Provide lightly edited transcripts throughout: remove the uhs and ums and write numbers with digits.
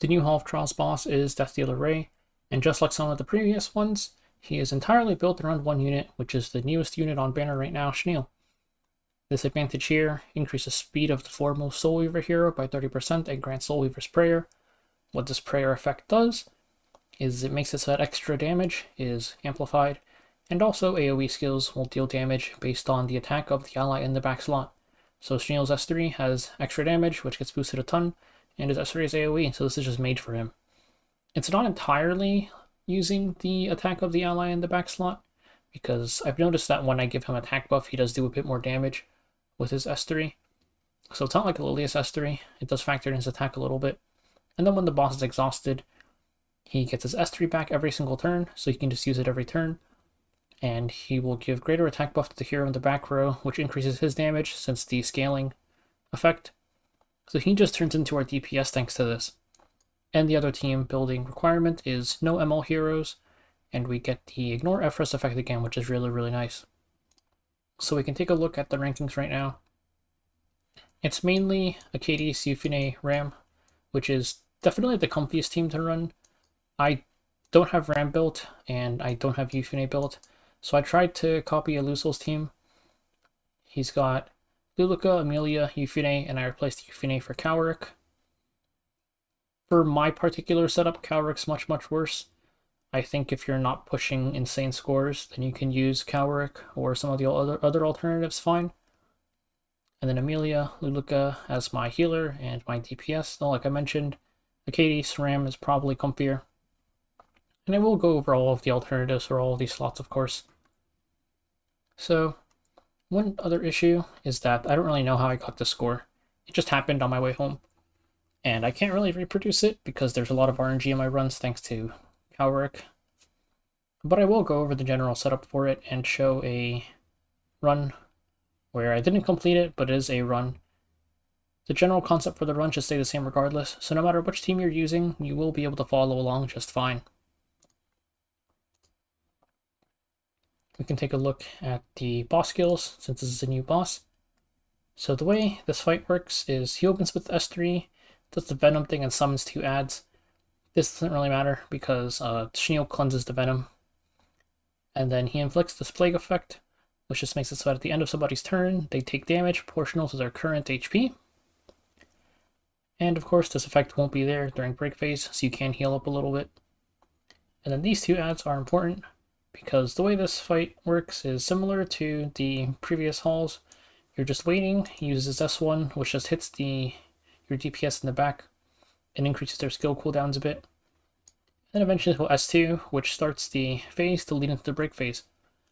The new Hall of Trials boss is Death Dealer Ray, and just like some of the previous ones, he is entirely built around one unit, which is the newest unit on banner right now, Schniel. This advantage here increases speed of the foremost Soul Weaver hero by 30% and grants Soul Weaver's Prayer. What this Prayer effect does is it makes it so that extra damage is amplified, and also AoE skills will deal damage based on the attack of the ally in the back slot. So Schniel's S3 has extra damage, which gets boosted a ton, and his S3 is AoE, so this is just made for him. It's not entirely using the attack of the ally in the back slot, because I've noticed that when I give him attack buff, he does do a bit more damage with his S3. So it's not like Lilia's S3, it does factor in his attack a little bit. And then when the boss is exhausted, he gets his S3 back every single turn, so he can just use it every turn. And he will give greater attack buff to the hero in the back row, which increases his damage since the scaling effect. So he just turns into our DPS thanks to this. And the other team building requirement is no ML heroes, and we get the Ignore Efros effect again, which is really nice. So we can take a look at the rankings right now. It's mainly Akadi, Yufine, Ram, which is definitely the comfiest team to run. I don't have Ram built, and I don't have Yufine built, so I tried to copy Elusol's team. He's got Luluka, Amelia, Yufine, and I replaced Yufine for Cowrick. For my particular setup, Cowrick's much worse. I think if you're not pushing insane scores, then you can use Cowrick or some of the other alternatives fine. And then Amelia, Luluka as my healer and my DPS, though like I mentioned, Akadi, SRAM is probably comfier. And I will go over all of the alternatives for all of these slots, of course. So, one other issue is that I don't really know how I got this score. It just happened on my way home. And I can't really reproduce it because there's a lot of RNG in my runs thanks to Cowrick. But I will go over the general setup for it and show a run where I didn't complete it, but it is a run. The general concept for the run should stay the same regardless, so no matter which team you're using, you will be able to follow along just fine. We can take a look at the boss skills, since this is a new boss. So the way this fight works is he opens with S3, does the Venom thing, and summons 2 adds. This doesn't really matter because Schniel cleanses the Venom. And then he inflicts this Plague effect, which just makes it so that at the end of somebody's turn, they take damage proportional to their current HP. And of course, this effect won't be there during break phase, so you can heal up a little bit. And then these 2 adds are important because the way this fight works is similar to the previous halls. You're just waiting, he uses S1, which just hits your DPS in the back and increases their skill cooldowns a bit. Then eventually he'll S2, which starts the phase to lead into the break phase.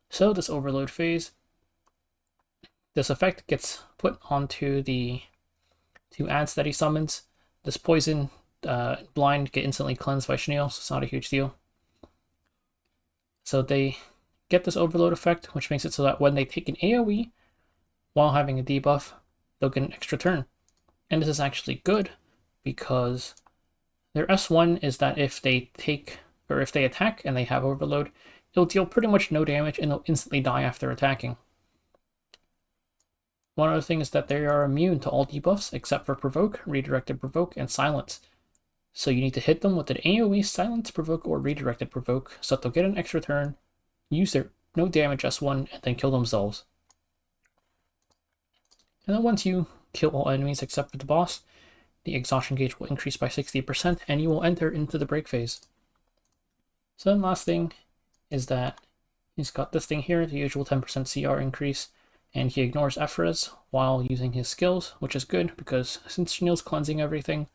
So this overload phase, this effect gets put onto the 2 adds that he summons. This poison, blind, get instantly cleansed by Schniel, so it's not a huge deal. So they get this overload effect, which makes it so that when they take an AoE while having a debuff, they'll get an extra turn. And this is actually good because their S1 is that if they attack and they have overload, it'll deal pretty much no damage and they'll instantly die after attacking. One other thing is that they are immune to all debuffs except for Provoke, Redirected Provoke, and Silence. So you need to hit them with an AoE Silence Provoke or Redirected Provoke so that they'll get an extra turn, use their no damage S1, and then kill themselves. And then once you kill all enemies except for the boss, the exhaustion gauge will increase by 60% and you will enter into the break phase. So then last thing is that he's got this thing here, the usual 10% CR increase, and he ignores Efres while using his skills, which is good because since Schniel's cleansing everything,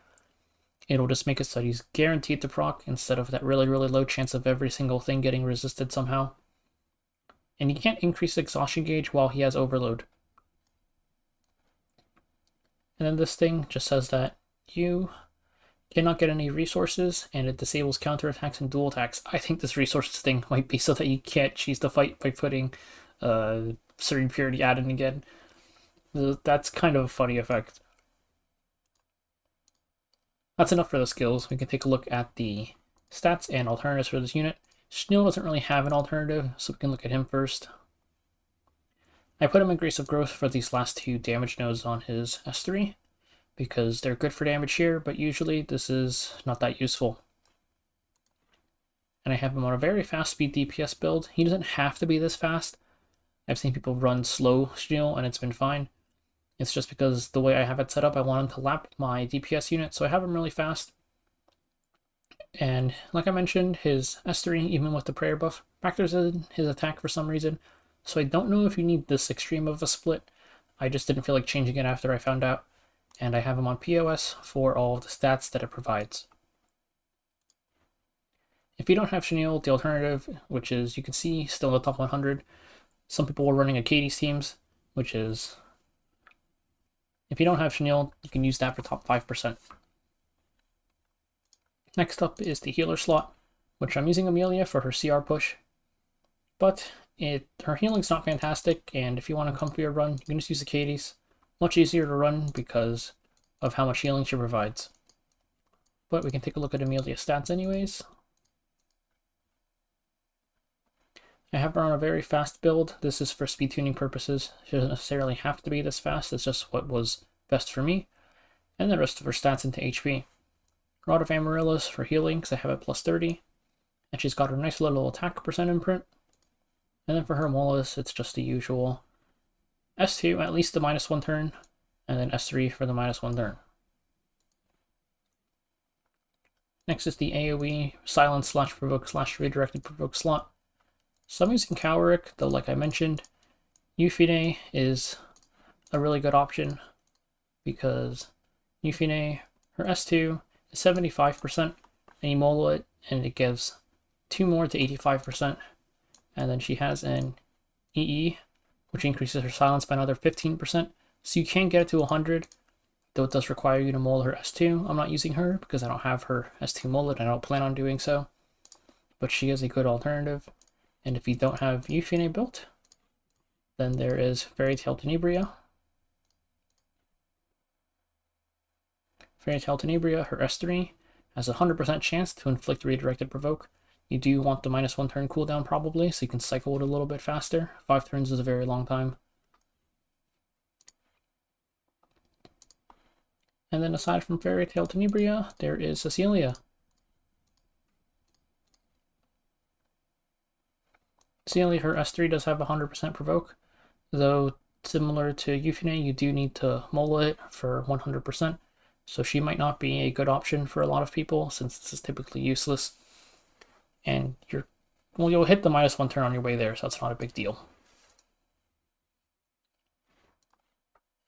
it'll just make it so that he's guaranteed to proc instead of that really low chance of every single thing getting resisted somehow. And he can't increase exhaustion gauge while he has overload. And then this thing just says that you cannot get any resources, and it disables counterattacks and dual attacks. I think this resources thing might be so that you can't cheese the fight by putting Serene Purity add in again. That's kind of a funny effect. That's enough for the skills. We can take a look at the stats and alternatives for this unit. Schniel doesn't really have an alternative, so we can look at him first. I put him in Grace of Growth for these last 2 damage nodes on his S3, because they're good for damage here, but usually this is not that useful. And I have him on a very fast speed DPS build. He doesn't have to be this fast. I've seen people run slow Schniel and it's been fine. It's just because the way I have it set up, I want him to lap my DPS unit, so I have him really fast. And like I mentioned, his S3, even with the prayer buff, factors in his attack for some reason. So I don't know if you need this extreme of a split. I just didn't feel like changing it after I found out. And I have him on POS for all of the stats that it provides. If you don't have Schniel, the alternative, which is, you can see, still in the top 100, some people were running Acades teams, which is, if you don't have Schniel, you can use that for top 5%. Next up is the healer slot, which I'm using Amelia for her CR push, but her healing's not fantastic, and if you want a comfier run, you can just use Acades. Much easier to run because of how much healing she provides. But we can take a look at Amelia's stats anyways. I have her on a very fast build. This is for speed tuning purposes. She doesn't necessarily have to be this fast, it's just what was best for me. And the rest of her stats into HP. Rod of Amaryllis for healing, because I have it plus 30. And she's got her nice little attack percent imprint. And then for her Mollis, it's just the usual S2, at least the -1 turn, and then S3 for the -1 turn. Next is the AoE silence / provoke / redirected provoke slot. So I'm using Cowrick, though like I mentioned, Euphine is a really good option because Euphine, her S2 is 75%, and you molo it, and it gives 2 more to 85%. And then she has an EE, which increases her silence by another 15%. So you can get it to 100, though it does require you to mole her S2. I'm not using her because I don't have her S2 molded, and I don't plan on doing so. But she is a good alternative. And if you don't have Euphine built, then there is Fairy Tale Tenebria. Fairy Tale Tenebria, her S3, has a 100% chance to inflict redirected provoke. You do want the -1 turn cooldown probably, so you can cycle it a little bit faster. 5 turns is a very long time. And then aside from Fairy Tale Tenebria, there is Cecilia. Cecilia, her S3 does have 100% provoke, though similar to Euphine, you do need to molo it for 100%, so she might not be a good option for a lot of people since this is typically useless. And you'll hit the -1 turn on your way there, so that's not a big deal.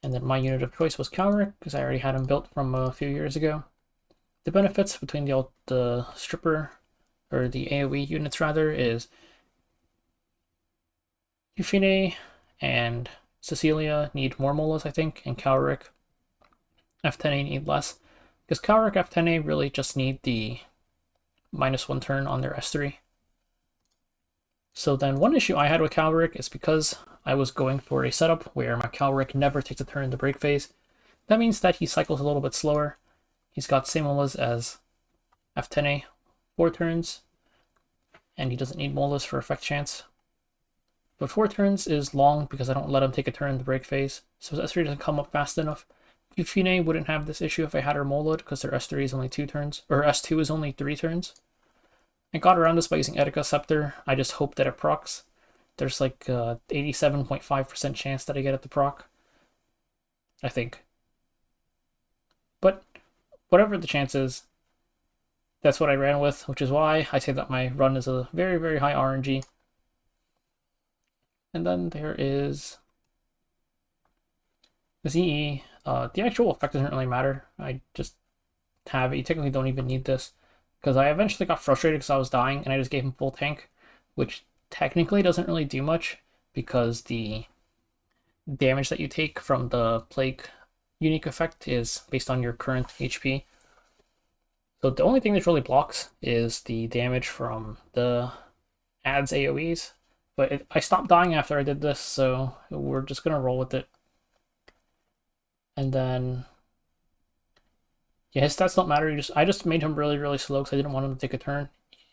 And then my unit of choice was Cowrick, because I already had him built from a few years ago. The benefits between the stripper, or the AoE units rather, is Euphine and Cecilia need more molas, I think, and Cowrick F10A need less. Because Cowrick F10A really just need the -1 turn on their S3. So then one issue I had with Cowrick is because I was going for a setup where my Cowrick never takes a turn in the break phase. That means that he cycles a little bit slower. He's got same molas as F10A, 4 turns, and he doesn't need molas for effect chance. But 4 turns is long because I don't let him take a turn in the break phase, so his S3 doesn't come up fast enough. Euphine wouldn't have this issue if I had her moloed because their S3 is only 2 turns, or S2 is only 3 turns. I got around this by using Etika Scepter. I just hope that it procs. There's like a 87.5% chance that I get it to proc, I think. But whatever the chance is, that's what I ran with, which is why I say that my run is a very, very high RNG. And then there is the ZE. The actual effect doesn't really matter. I just have it. You technically don't even need this, because I eventually got frustrated because I was dying, and I just gave him full tank, which technically doesn't really do much, because the damage that you take from the Plague unique effect is based on your current HP. So the only thing that really blocks is the damage from the adds AoEs. But I stopped dying after I did this, so we're just going to roll with it. And then, yeah, his stats don't matter. I just made him really, really slow because I didn't want him to take a turn.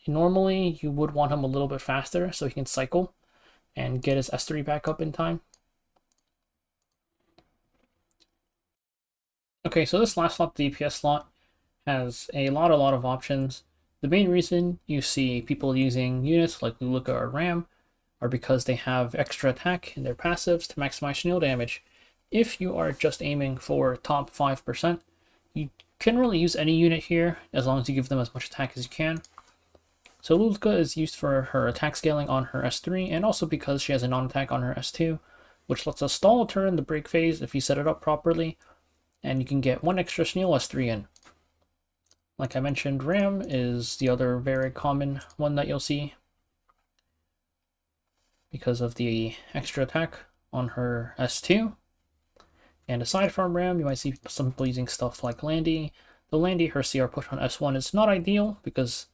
Normally, you would want him a little bit faster so he can cycle and get his S3 back up in time. Okay, so this last slot, the DPS slot, has a lot of options. The main reason you see people using units like Luluka or Ram are because they have extra attack in their passives to maximize Schniel damage. If you are just aiming for top 5%, you can really use any unit here as long as you give them as much attack as you can. So Luluka is used for her attack scaling on her S3 and also because she has a non-attack on her S2, which lets us stall a turn in the break phase if you set it up properly, and you can get one extra Schniel S3 in. Like I mentioned, Ram is the other very common one that you'll see because of the extra attack on her S2. And aside from Ram, you might see some people using stuff like Landy. The Landy, her CR push on S1 is not ideal because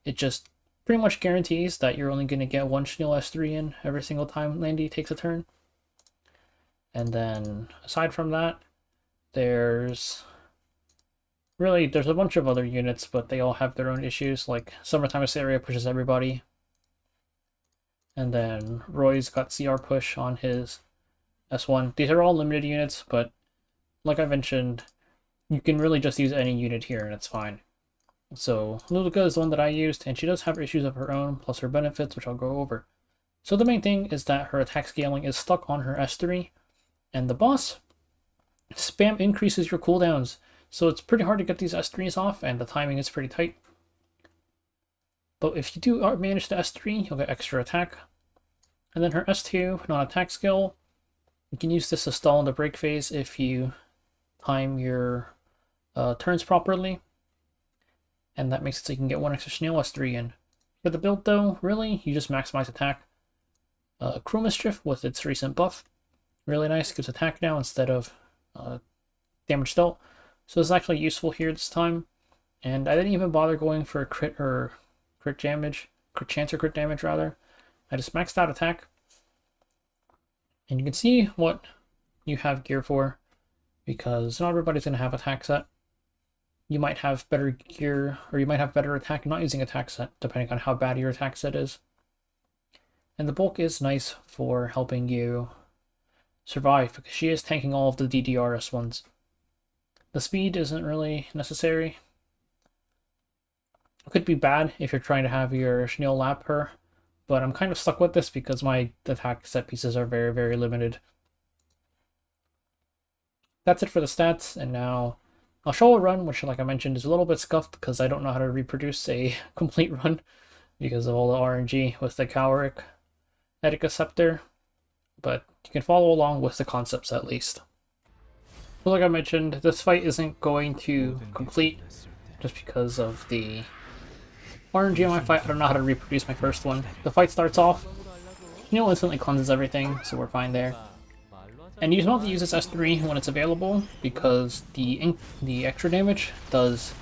it just pretty much guarantees that you're only going to get one Schniel S3 in every single time Landy takes a turn. And then aside from that, there's a bunch of other units, but they all have their own issues, like Summertime Assyria pushes everybody. And then Roy's got CR push on his S1. These are all limited units, but like I mentioned, you can really just use any unit here and it's fine. So Luluka is the one that I used, and she does have issues of her own, plus her benefits, which I'll go over. So the main thing is that her attack scaling is stuck on her S3, and the boss spam increases your cooldowns. So it's pretty hard to get these S3s off, and the timing is pretty tight. But if you do manage the S3, you'll get extra attack. And then her S2, non-attack skill, you can use this to stall in the break phase if you time your turns properly. And that makes it so you can get one extra Schniel S3 in. For the build though, really, you just maximize attack. Crew Mischief with its recent buff. Really nice, gives attack now instead of damage dealt. So it's actually useful here this time. And I didn't even bother going for crit damage, crit chance or crit damage rather. I just maxed out attack. And you can see what you have gear for, because not everybody's going to have attack set. You might have better gear, or you might have better attack not using attack set, depending on how bad your attack set is. And the bulk is nice for helping you survive, because she is tanking all of the DDR S1s. The speed isn't really necessary. It could be bad if you're trying to have your Schniel lap her, but I'm kind of stuck with this because my attack set pieces are very limited. That's it for the stats, and now I'll show a run, which like I mentioned is a little bit scuffed because I don't know how to reproduce a complete run because of all the RNG with the Cowric Etika Scepter, but you can follow along with the concepts at least. So like I mentioned, this fight isn't going to complete just because of the RNG on my fight. I don't know how to reproduce my first one. The fight starts off, Schniel instantly cleanses everything, so we're fine there. And you just want to use this S3 when it's available, because the extra damage does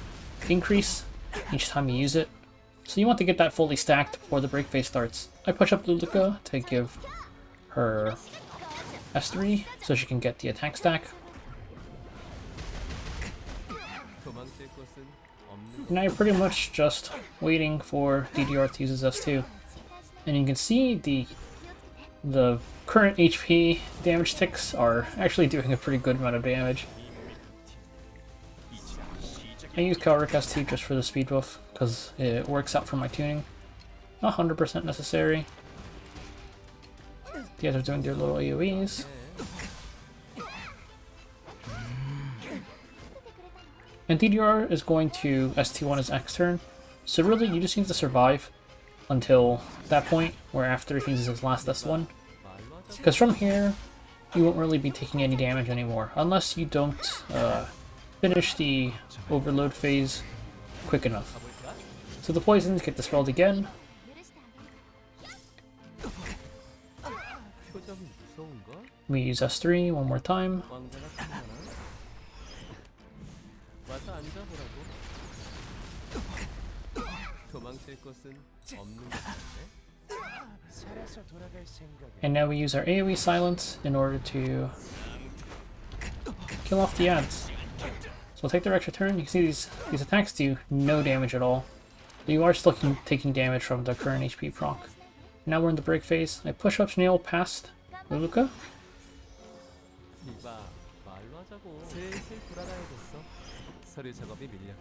increase each time you use it. So you want to get that fully stacked before the break phase starts. I push up Luluka to give her S3 so she can get the attack stack. Now you're pretty much just waiting for DDR to use his S2. And you can see the current HP damage ticks are actually doing a pretty good amount of damage. I use Cowric S2 just for the speed buff, because it works out for my tuning. Not 100% necessary. The others are doing their little AoEs. And DDR is going to S2 on his X turn, so really you just need to survive until that point, where after he uses his last S1. Because from here, you won't really be taking any damage anymore, unless you don't finish the overload phase quick enough. So the poisons get dispelled again. We use S3 one more time. And now we use our AoE silence in order to kill off the ads. So we'll take their extra turn. You can see these attacks do no damage at all. You are still taking damage from the current HP proc. Now we're in the break phase. I push up Schniel past Luluka. 서류 작업이 밀려.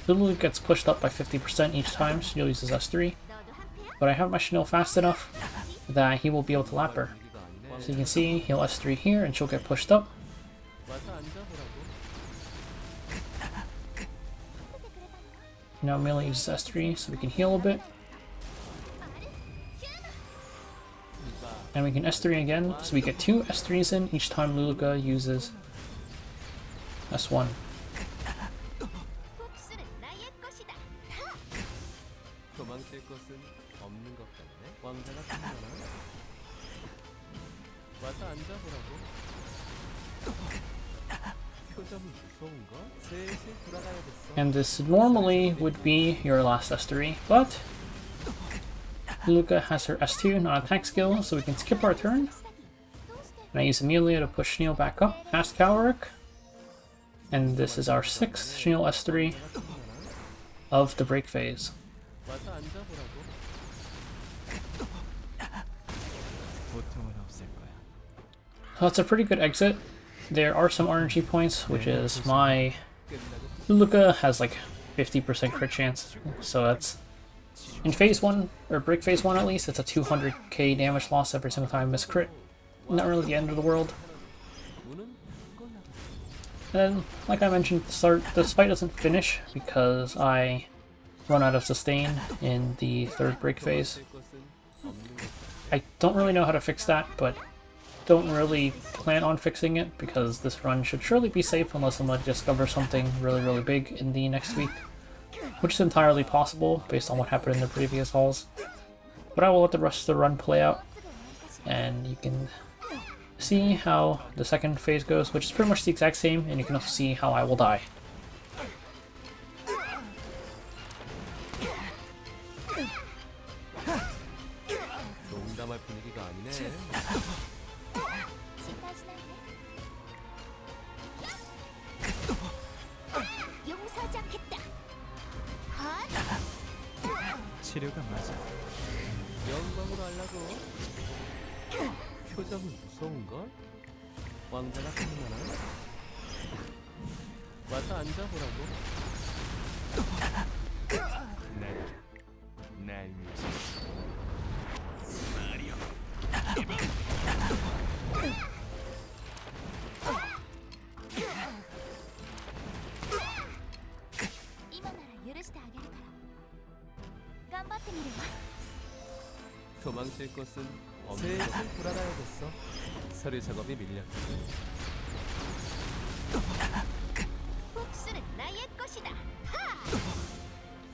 Lulu gets pushed up by 50% each time Schniel uses S3, but I have my Schniel fast enough that he will be able to lap her. So you can see he'll S3 here and she'll get pushed up. 와서 앉아보라고. Now Melee uses S3 so we can heal a bit. And we can S3 again, so we get 2 S3s in each time Luluka uses S1. 도망칠 곳은 없는 것 같네. 왕자가 생겨나. 와서 앉아보라고. 표정이 무서운가? 슬슬 돌아가야겠어. And this normally would be your last S3, but Luluka has her S2 non-attack skill, so we can skip our turn. And I use Amelia to push Schniel back up past Calric. And this is our 6th Schniel S3 of the break phase. 와서 앉아보라고. So that's a pretty good exit. There are some RNG points, which is my Luluka has like 50% crit chance, so that's in phase 1, or break phase 1 at least, it's a 200k damage loss every single time I miss crit. Not really the end of the world. And like I mentioned at the start, this fight doesn't finish because I run out of sustain in the 3rd break phase. I don't really know how to fix that, but don't really plan on fixing it because this run should surely be safe unless somebody discovers something really big in the next week, which is entirely possible based on what happened in the previous hauls. But I will let the rest of the run play out, and you can see how the 2nd phase goes, which is pretty much the exact same, and you can also see how I will die. 농담할 분위기가 아니네. 치료가 맞아. 영광으로 하려고. 표정은 무서운걸? 왕자가 생겨나. 와서 앉아보라고. 날 미쳐. 마리오. 도망칠 곳은 없는. 슬슬 돌아가야겠어. 서류 작업이 밀려.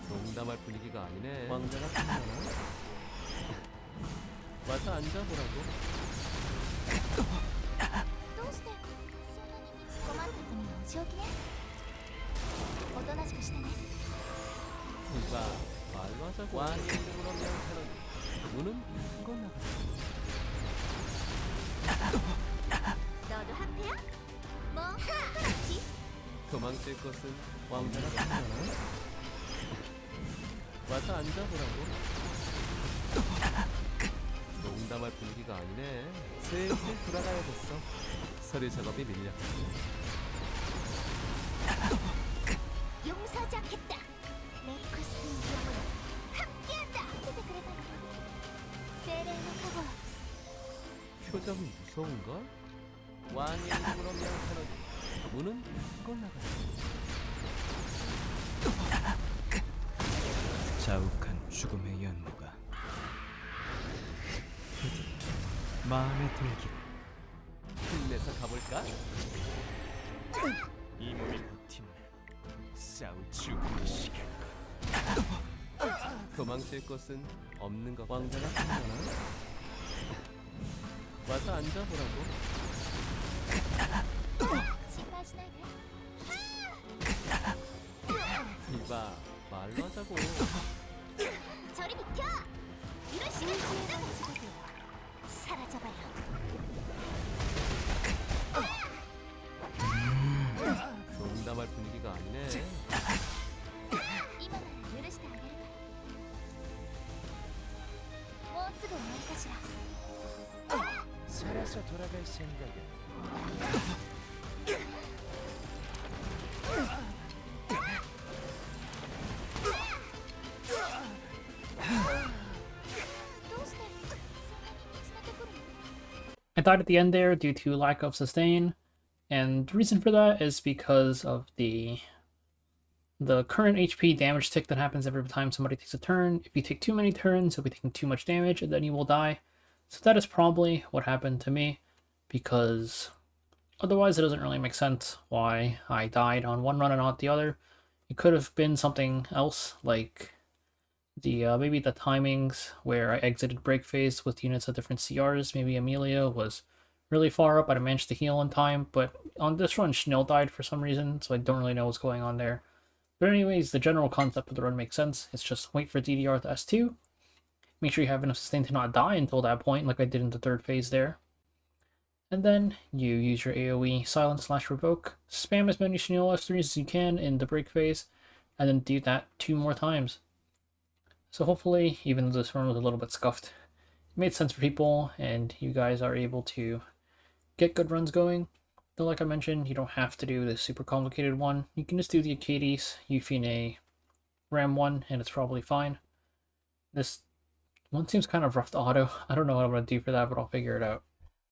농담할 분위기가 아니네. 왕자가 생겨나. 와서 앉아보라고. 누가 말로 하자고. 왕의 이름으로 명하노니 문은 이건 나가. 너도 한패야? 뭐 그렇지. 도망칠 곳은 왕자가 생겨나. 와서 앉아보라고. 농담할 분위기가 아니네. 슬슬 돌아가야겠어. 서류 작업이 밀려. 용서하지 않겠다. 레코스 영혼 함께한다. 세레노카고. 표정이 무서운걸? 왕의 이름으로 명하노니 문은 이건 나가. 자욱한 죽음의 연무가 부디 마음에 들기를. 힘내서 가볼까? 이 몸이 버티면 싸울 죽음의 시간과. 도망칠 곳은 없는 것. 왕자가 생겨나. 와서 앉아보라고. 이봐, 말로 하자고. 저리 비켜. 이런 시간 없다. 사라져봐요. 농담할 분위기가 아니네. 살아서 돌아갈 생각은. I died at the end there due to lack of sustain, and the reason for that is because of the current HP damage tick that happens every time somebody takes a turn. If you take too many turns, you'll be taking too much damage, and then you will die. So that is probably what happened to me, because otherwise it doesn't really make sense why I died on one run and not the other. It could have been something else, like the maybe the timings where I exited break phase with units at different CRs. Maybe Amelia was really far up, but I managed to heal in time. But on this run, Schniel died for some reason, so I don't really know what's going on there. But anyways, the general concept of the run makes sense. It's just wait for DDR to S2. Make sure you have enough sustain to not die until that point, like I did in the third phase there. And then you use your AoE silence/revoke. Spam as many Schniel S3s as you can in the break phase, and then do that 2 more times. So hopefully, even though this run was a little bit scuffed, it made sense for people, and you guys are able to get good runs going. Though, like I mentioned, you don't have to do this super complicated one. You can just do the Acades, Euphine, Ram 1, and it's probably fine. This one seems kind of rough to auto. I don't know what I'm going to do for that, but I'll figure it out.